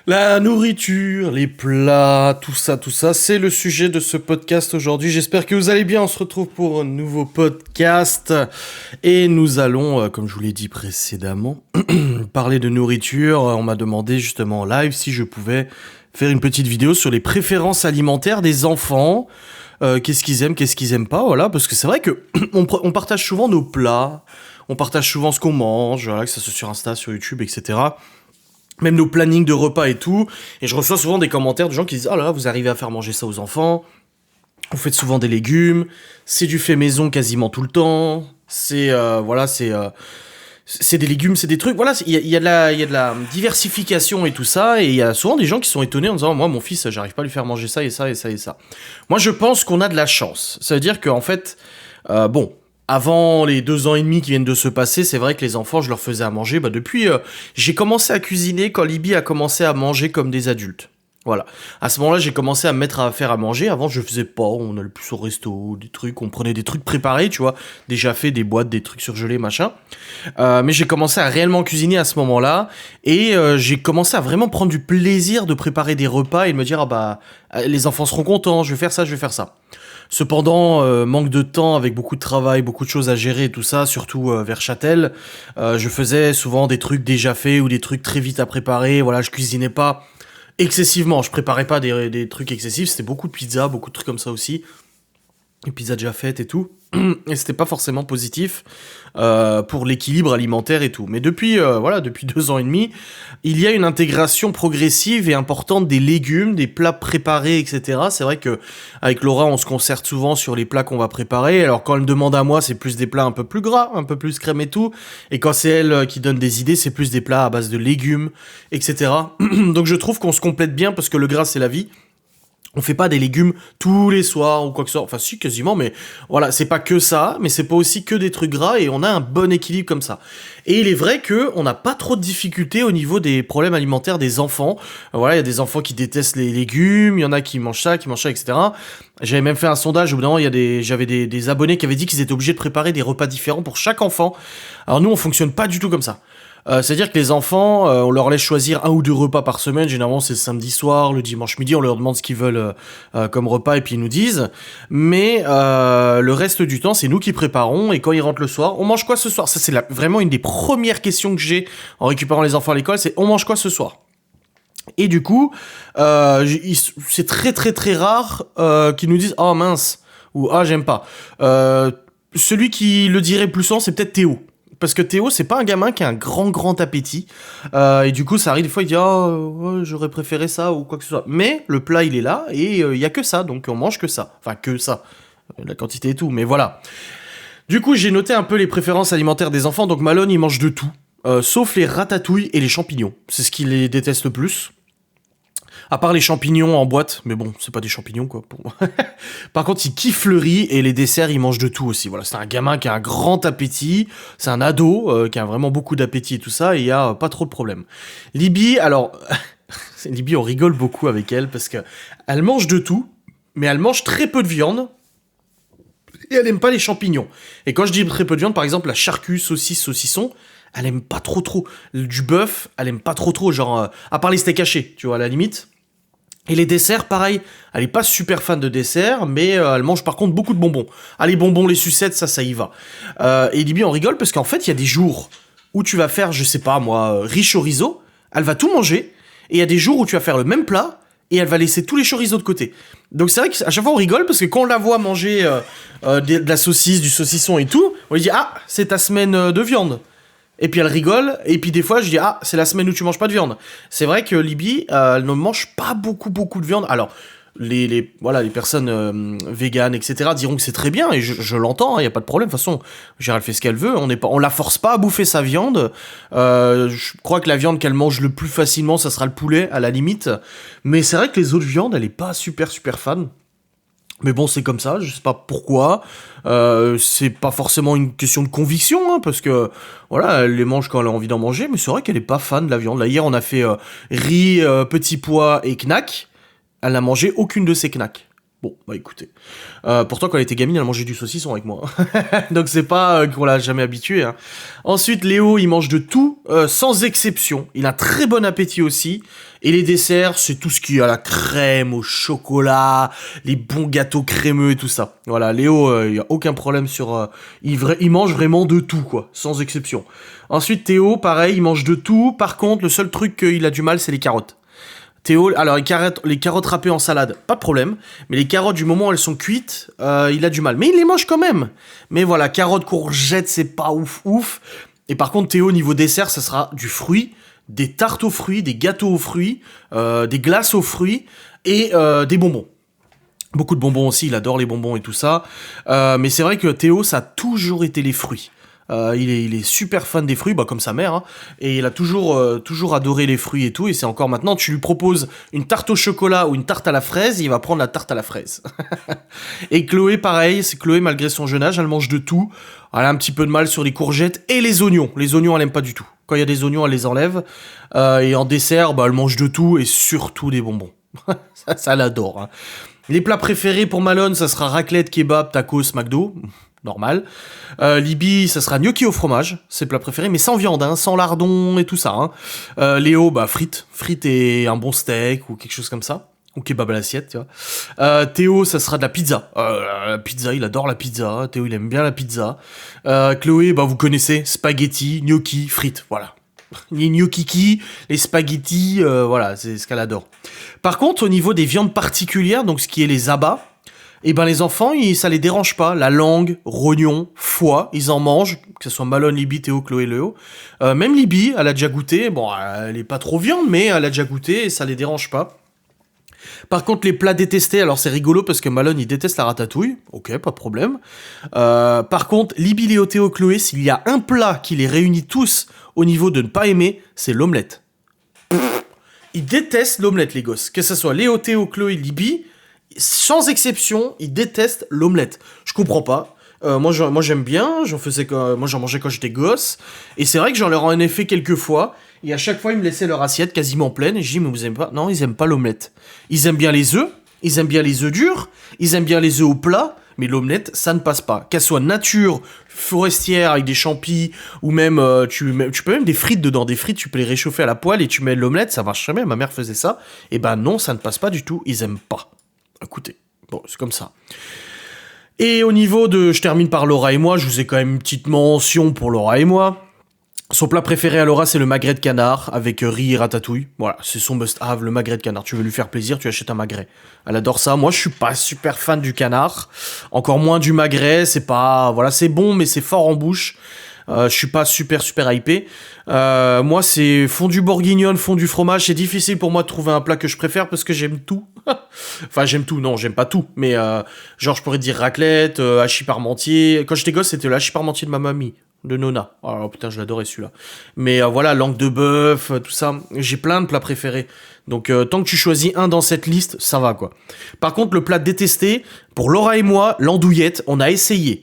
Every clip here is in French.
La nourriture, les plats, tout ça, c'est le sujet de ce podcast aujourd'hui. J'espère que vous allez bien. On se retrouve pour un nouveau podcast et nous allons, comme je vous l'ai dit précédemment, parler de nourriture. On m'a demandé justement en live si je pouvais faire une petite vidéo sur les préférences alimentaires des enfants. Qu'est-ce qu'ils aiment, qu'est-ce qu'ils aiment pas, voilà. Parce que c'est vrai que on partage souvent nos plats, on partage souvent ce qu'on mange, voilà, que ça soit sur Insta, sur YouTube, etc. Même nos plannings de repas et tout. Et je reçois souvent des commentaires de gens qui disent «Oh là là, vous arrivez à faire manger ça aux enfants. Vous faites souvent des légumes. C'est du fait maison quasiment tout le temps. C'est des légumes, c'est des trucs. Voilà, il y a de la diversification et tout ça. Et il y a souvent des gens qui sont étonnés en disant moi, mon fils, j'arrive pas à lui faire manger ça et ça et ça et ça. Moi, je pense qu'on a de la chance. Ça veut dire qu'en fait, bon, avant les 2 ans et demi qui viennent de se passer, c'est vrai que les enfants, je leur faisais à manger. Depuis, j'ai commencé à cuisiner quand Libye a commencé à manger comme des adultes. Voilà. À ce moment-là, j'ai commencé à me mettre à faire à manger. Avant, je faisais pas. On allait plus au resto, des trucs. On prenait des trucs préparés, tu vois. Déjà fait, des boîtes, des trucs surgelés, machin. Mais j'ai commencé à réellement cuisiner à ce moment-là. Et j'ai commencé à vraiment prendre du plaisir de préparer des repas et de me dire, les enfants seront contents, je vais faire ça, je vais faire ça. Cependant, manque de temps avec beaucoup de travail, beaucoup de choses à gérer et tout ça, surtout vers Châtel. Je faisais souvent des trucs déjà faits ou des trucs très vite à préparer. Voilà, je cuisinais pas excessivement. Je préparais pas des trucs excessifs. C'était beaucoup de pizza, beaucoup de trucs comme ça aussi. Des pizzas déjà faites et tout. Et c'était pas forcément positif pour l'équilibre alimentaire et tout. Mais depuis 2 ans et demi, il y a une intégration progressive et importante des légumes, des plats préparés, etc. C'est vrai que avec Laura, on se concerte souvent sur les plats qu'on va préparer. Alors quand elle me demande à moi, c'est plus des plats un peu plus gras, un peu plus crème et tout. Et quand c'est elle qui donne des idées, c'est plus des plats à base de légumes, etc. Donc je trouve qu'on se complète bien parce que le gras, c'est la vie. On fait pas des légumes tous les soirs ou quoi que ce soit. Enfin, si, quasiment, mais voilà, c'est pas que ça, mais c'est pas aussi que des trucs gras et on a un bon équilibre comme ça. Et il est vrai que on n'a pas trop de difficultés au niveau des problèmes alimentaires des enfants. Voilà, il y a des enfants qui détestent les légumes, il y en a qui mangent ça, etc. J'avais même fait un sondage, au bout d'un moment, j'avais des abonnés qui avaient dit qu'ils étaient obligés de préparer des repas différents pour chaque enfant. Alors nous, on fonctionne pas du tout comme ça. C'est-à-dire que les enfants, on leur laisse choisir 1 ou 2 repas par semaine. Généralement, c'est le samedi soir, le dimanche midi. On leur demande ce qu'ils veulent comme repas et puis ils nous disent. Mais le reste du temps, c'est nous qui préparons. Et quand ils rentrent le soir, on mange quoi ce soir? Ça, c'est vraiment une des premières questions que j'ai en récupérant les enfants à l'école. C'est on mange quoi ce soir? Et du coup, c'est très très très rare qu'ils nous disent oh mince ou ah j'aime pas. Celui qui le dirait plus souvent, c'est peut-être Théo. Parce que Théo, c'est pas un gamin qui a un grand appétit. Et du coup, ça arrive des fois, il dit ouais, j'aurais préféré ça ou quoi que ce soit. Mais le plat, il est là et il y a que ça, donc on mange que ça. Enfin, que ça. La quantité et tout, mais voilà. Du coup, j'ai noté un peu les préférences alimentaires des enfants. Donc Malone, il mange de tout. Sauf les ratatouilles et les champignons. C'est ce qu'il les déteste le plus. À part les champignons en boîte, mais bon, c'est pas des champignons quoi. Par contre, il kiffe le riz et les desserts, il mange de tout aussi. Voilà, c'est un gamin qui a un grand appétit, c'est un ado qui a vraiment beaucoup d'appétit et tout ça, et il y a pas trop de problèmes. Libye, alors, Libye, on rigole beaucoup avec elle parce que elle mange de tout, mais elle mange très peu de viande. Et elle aime pas les champignons. Et quand je dis très peu de viande, par exemple, la charcuterie, saucisse, saucisson, elle aime pas trop. Du bœuf, elle aime pas trop, genre, à part les steaks hachés, tu vois, à la limite. Et les desserts, pareil, elle est pas super fan de desserts, mais elle mange par contre beaucoup de bonbons. Ah, les bonbons, les sucettes, ça y va. Et Libby, on rigole parce qu'en fait, il y a des jours où tu vas faire, je sais pas moi, riz chorizo, elle va tout manger, et il y a des jours où tu vas faire le même plat, et elle va laisser tous les chorizos de côté. Donc c'est vrai qu'à chaque fois on rigole, parce que quand on la voit manger de la saucisse, du saucisson et tout, on lui dit « Ah, c'est ta semaine de viande !» Et puis elle rigole, et puis des fois je dis ah c'est la semaine où tu manges pas de viande. C'est vrai que Libye elle ne mange pas beaucoup de viande. Alors les personnes véganes etc diront que c'est très bien et je l'entends, y a pas de problème. De toute façon, elle fait ce qu'elle veut, on la force pas à bouffer sa viande. Je crois que la viande qu'elle mange le plus facilement ça sera le poulet à la limite. Mais c'est vrai que les autres viandes elle est pas super fan. Mais bon, c'est comme ça, je sais pas pourquoi. C'est pas forcément une question de conviction, hein, parce que voilà, elle les mange quand elle a envie d'en manger, mais c'est vrai qu'elle est pas fan de la viande. Là, hier, on a fait riz, petits pois et knack. Elle n'a mangé aucune de ces knacks. Bon, bah écoutez. Pourtant, quand elle était gamine, elle mangeait du saucisson avec moi. Donc c'est pas qu'on l'a jamais habitué. Hein. Ensuite, Léo, il mange de tout, sans exception. Il a très bon appétit aussi. Et les desserts, c'est tout ce qui est à la crème, au chocolat, les bons gâteaux crémeux et tout ça. Voilà, Léo, il y a aucun problème sur... il mange vraiment de tout, quoi, sans exception. Ensuite, Théo, pareil, il mange de tout. Par contre, le seul truc qu'il a du mal, c'est les carottes. Théo, alors les carottes râpées en salade, pas de problème. Mais les carottes, du moment où elles sont cuites, il a du mal. Mais il les mange quand même. Mais voilà, carottes, courgettes, c'est pas ouf. Et par contre, Théo, niveau dessert, ça sera du fruit, des tartes aux fruits, des gâteaux aux fruits, des glaces aux fruits et des bonbons. Beaucoup de bonbons aussi, il adore les bonbons et tout ça. Mais c'est vrai que Théo, ça a toujours été les fruits. Il est super fan des fruits, bah comme sa mère, hein, et il a toujours adoré les fruits et tout, et c'est encore maintenant, tu lui proposes une tarte au chocolat ou une tarte à la fraise, il va prendre la tarte à la fraise. Et Chloé, pareil, c'est Chloé, malgré son jeune âge, elle mange de tout, elle a un petit peu de mal sur les courgettes et les oignons. Les oignons, elle aime pas du tout. Quand il y a des oignons, elle les enlève, et en dessert, bah elle mange de tout, et surtout des bonbons. ça elle adore. Hein. Les plats préférés pour Malone, ça sera raclette, kebab, tacos, McDo. Normal. Libby, ça sera gnocchi au fromage, c'est le plat préféré, mais sans viande, hein, sans lardon et tout ça. Hein. Léo, bah frites et un bon steak ou quelque chose comme ça. Ou kebab à l'assiette, tu vois. Théo, ça sera de la pizza. La pizza, il adore la pizza. Théo, il aime bien la pizza. Chloé, bah vous connaissez, spaghetti, gnocchi, frites, voilà. Les gnocchis, les spaghettis, voilà, c'est ce qu'elle adore. Par contre, au niveau des viandes particulières, donc ce qui est les abats, et ben les enfants, ça les dérange pas. La langue, rognon, foie, ils en mangent, que ce soit Malone, Libby, Théo, Chloé, Léo. Même Libby, elle a déjà goûté. Bon, elle est pas trop viande, mais elle a déjà goûté et ça les dérange pas. Par contre, les plats détestés, alors c'est rigolo parce que Malone, il déteste la ratatouille. Ok, pas de problème. Par contre, Libby, Léo, Théo, Chloé, s'il y a un plat qui les réunit tous au niveau de ne pas aimer, c'est l'omelette. Ils détestent l'omelette, les gosses. Que ce soit Léo, Théo, Chloé, Libby... Sans exception, ils détestent l'omelette. Je comprends pas. Moi j'aime bien, moi j'en mangeais quand j'étais gosse, et c'est vrai que j'en leur en ai fait quelques fois, et à chaque fois ils me laissaient leur assiette quasiment pleine, et je dis mais vous aimez pas? Non, ils aiment pas l'omelette. Ils aiment bien les œufs, ils aiment bien les œufs durs, ils aiment bien les œufs au plat, mais l'omelette, ça ne passe pas. Qu'elle soit nature, forestière, avec des champis, ou même, tu peux même des frites dedans. Des frites, tu peux les réchauffer à la poêle, et tu mets l'omelette, ça marche jamais, ma mère faisait ça. Et ben non, ça ne passe pas du tout, ils aiment pas. Écoutez, bon, c'est comme ça. Et au niveau de... Je termine par Laura et moi, je vous ai quand même une petite mention pour Laura et moi. Son plat préféré à Laura, c'est le magret de canard, avec riz et ratatouille. Voilà, c'est son must-have, le magret de canard. Tu veux lui faire plaisir, tu achètes un magret. Elle adore ça. Moi, je suis pas super fan du canard. Encore moins du magret, c'est pas... Voilà, c'est bon, mais c'est fort en bouche. Je suis pas super hypé. Moi, c'est fondue bourguignonne, fondue fromage. C'est difficile pour moi de trouver un plat que je préfère parce que j'aime tout. Enfin, j'aime tout. Non, j'aime pas tout. Mais genre, je pourrais dire raclette, hachis parmentier. Quand j'étais gosse, c'était le hachis parmentier de ma mamie, de Nona. Oh putain, je l'adorais celui-là. Mais voilà, langue de bœuf, tout ça. J'ai plein de plats préférés. Donc, tant que tu choisis un dans cette liste, ça va, quoi. Par contre, le plat détesté, pour Laura et moi, l'andouillette, on a essayé.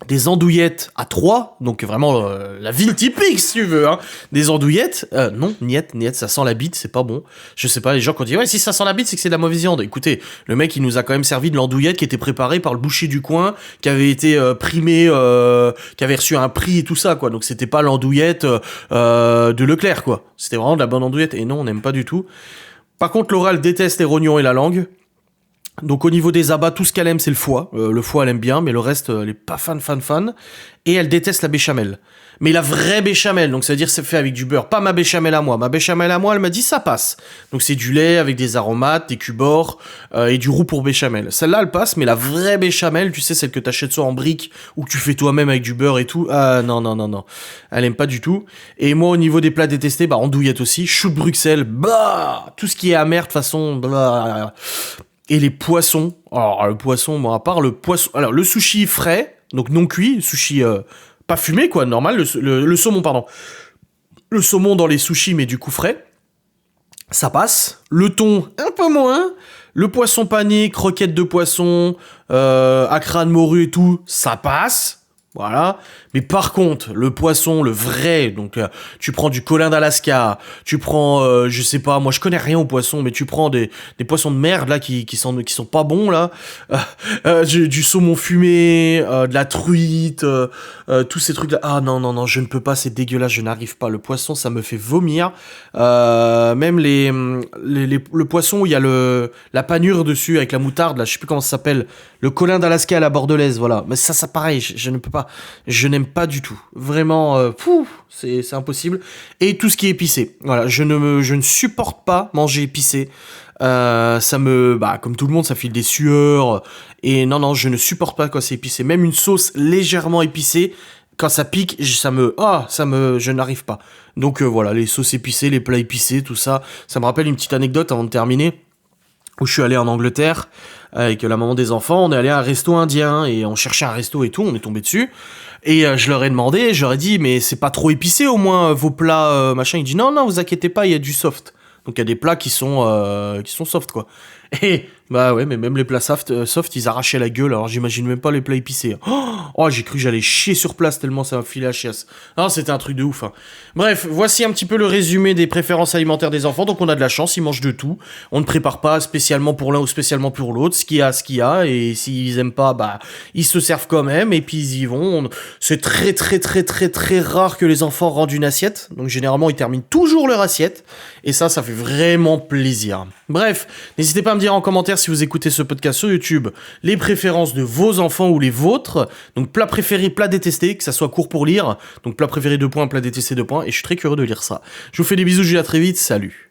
Des andouillettes à 3, donc vraiment la ville typique si tu veux, hein. Des andouillettes, non, niet, ça sent la bite, c'est pas bon. Je sais pas, les gens qui ont dit ouais si ça sent la bite c'est que c'est de la mauvaise viande. Écoutez, le mec il nous a quand même servi de l'andouillette qui était préparée par le boucher du coin, qui avait été primé, qui avait reçu un prix et tout ça quoi. Donc c'était pas l'andouillette de Leclerc quoi. C'était vraiment de la bonne andouillette et non on n'aime pas du tout. Par contre Laura elle déteste les rognons et la langue. Donc au niveau des abats, tout ce qu'elle aime c'est le foie. Le foie elle aime bien, mais le reste elle est pas fan. Et elle déteste la béchamel. Mais la vraie béchamel, donc ça veut dire c'est fait avec du beurre. Pas ma béchamel à moi. Ma béchamel à moi, elle m'a dit ça passe. Donc c'est du lait avec des aromates, des cubors et du roux pour béchamel. Celle-là elle passe, mais la vraie béchamel, tu sais celle que t'achètes soit en brique ou que tu fais toi-même avec du beurre et tout. Ah non. Elle aime pas du tout. Et moi au niveau des plats détestés, bah andouillette aussi, chou de Bruxelles, bah tout ce qui est amer de toute façon, bah. Et les poissons, alors le poisson, bon, à part le poisson, alors le sushi frais, donc non cuit, sushi pas fumé quoi, normal, le saumon pardon, le saumon dans les sushis mais du coup frais, ça passe. Le thon un peu moins, le poisson pané, croquettes de poisson, à crâne morue et tout, ça passe. Voilà. Mais par contre, le poisson, le vrai, donc tu prends du colin d'Alaska, tu prends, je sais pas, moi je connais rien aux poissons, mais tu prends des poissons de merde là qui sont pas bons là, du saumon fumé, de la truite, tous ces trucs là. Ah non non non, je ne peux pas, c'est dégueulasse, je n'arrive pas. Le poisson, ça me fait vomir. Même le poisson où il y a la panure dessus avec la moutarde là, je sais plus comment ça s'appelle, le colin d'Alaska à la bordelaise, voilà. Mais ça pareil, je ne peux pas. Je n'aime pas du tout. Vraiment, c'est impossible. Et tout ce qui est épicé. Voilà, je ne supporte pas manger épicé. Comme tout le monde, ça file des sueurs. Et non, je ne supporte pas quand c'est épicé. Même une sauce légèrement épicée, quand ça pique, je n'arrive pas. Donc voilà, les sauces épicées, les plats épicés, tout ça. Ça me rappelle une petite anecdote avant de terminer. Où je suis allé en Angleterre avec la maman des enfants, on est allé à un resto indien et on cherchait un resto et tout, on est tombé dessus. Et je leur ai demandé, je leur ai dit, mais c'est pas trop épicé au moins vos plats, machin. Il dit non, vous inquiétez pas, il y a du soft. Donc il y a des plats qui sont soft quoi. Et bah ouais, mais même les plats soft, ils arrachaient la gueule. Alors j'imagine même pas les plats épicés. Oh, j'ai cru que j'allais chier sur place tellement ça m'a filé la chiasse. Non, c'était un truc de ouf. Hein. Bref, voici un petit peu le résumé des préférences alimentaires des enfants. Donc on a de la chance, ils mangent de tout. On ne prépare pas spécialement pour l'un ou spécialement pour l'autre. Ce qu'il y a. Et s'ils aiment pas, bah ils se servent quand même. Et puis ils y vont. C'est très très très très très rare que les enfants rendent une assiette. Donc généralement ils terminent toujours leur assiette. Et ça fait vraiment plaisir. Bref, n'hésitez pas à me dire en commentaire si vous écoutez ce podcast sur YouTube, les préférences de vos enfants ou les vôtres. Donc plat préféré, plat détesté, que ça soit court pour lire. Donc plat préféré 2 points, plat détesté 2 points. Et je suis très curieux de lire ça. Je vous fais des bisous, je vous dis à très vite, salut.